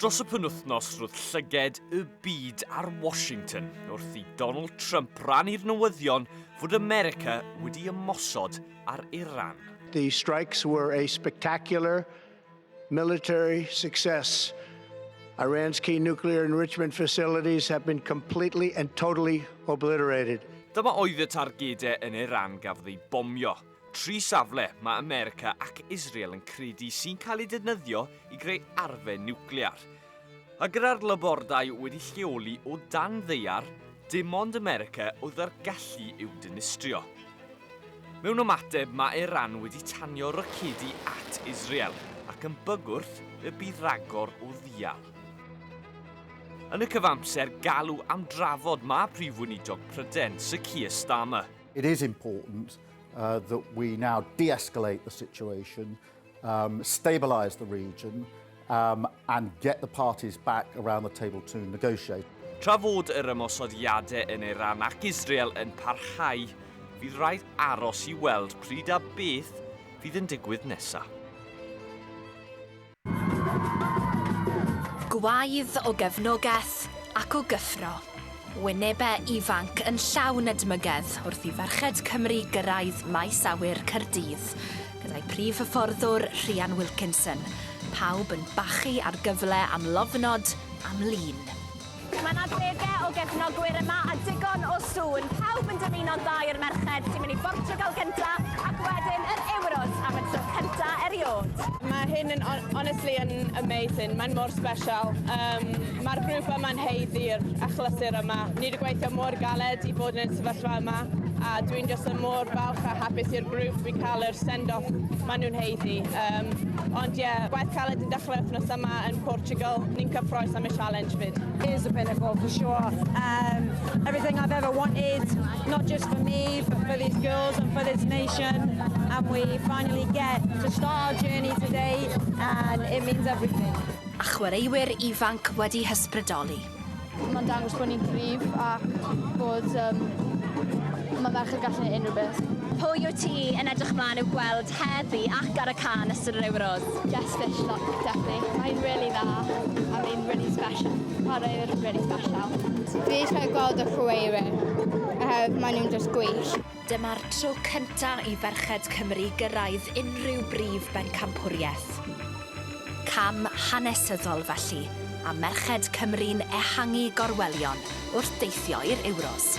Dros y penwythnos roedd llyged y byd ar Washington wrth i Donald Trump rannu'r newyddion fod America wedi ymosod ar Iran. The strikes were a spectacular military success. Iran's key nuclear enrichment facilities have been completely and totally obliterated. Dyma oedd y targedau yn Iran gafodd ei bomio. 3 safle mae America ac Israel yn credu sy'n cael ei defnyddio i greu arfe niwclear. A gyda'r labordau wedi lleoli o dan ddeiar, dim ond America oedd ar gallu i'w dinistrio. Mewn ymateb mae Iran wedi tanio rocedi at Israel ac yn bygwrth y bydd ragor o ddial. Yn y cyfamser galw am drafod mae prif weinidog Pryden Sir Keir Starmer. It is important that we now de-escalate the situation, stabilise the region and get the parties back around the table to negotiate. Tra fod yr ymosodiadau yn Iran ac Israel yn parhau, fydd rhaid aros i weld pryd a beth fydd yn digwydd nesaf. Gwaedd o gefnogaeth ac o gyffro. Wynebau ifanc yn llawn edmygedd wrth i ferched Cymru gyrraedd maes awyr Caerdydd, gyda'i prif hyfforddwr Rhian Wilkinson, pawb yn bachu ar gyfle am lofnod am lun. Mae yna degau o gefnogwyr yma a digon o sŵn. Pawb yn dymuno'n dda i'r merched sy'n mynd i Portugal gynta ac wedyn yr Euros am y tro cynta eriod. Mae hyn yn honestly yn amazing, mae'n mor special. Mae'r grŵp yma'n heiddi'r achlysur yma. Ni wedi gweithio mor galed i fod yn y sefyllfa yma a dwi'n just yn mor falch a hapus i'r grŵp i cael yr send-off maen nhw'n heiddi. Ond ie, gwaith caled yn dechrau wythnos yma yn Portugal, ni'n cyffroes am y challenge fyd. It is a pinnacle for sure. Everything I've ever wanted, not just for me, but for these girls and for this nation. And we finally get to start our journey today, and it means everything. A chwaraewyr ifanc wedi hysbrydoli. Mae'n dangos bod ni'n cryf ac bod mae ferch yn gallu neud unrhyw beth. Pwy wyt ti yn edrych mlaen i'w gweld heddi ac ar y can ystod yr Euros? Jess Fish, definitely. Mae'n really dda. I mean, really special. Chwaraewyr really special. Fi eisiau gweld y chwaraewyr. Maen nhw'n just gwych. Dyma'r tro cyntaf i ferched Cymru gyrraedd unrhyw brif bencampwriaeth. Cam hanesyddol felly, a merched Cymru'n ehangu gorwelion wrth deithio i'r Euros.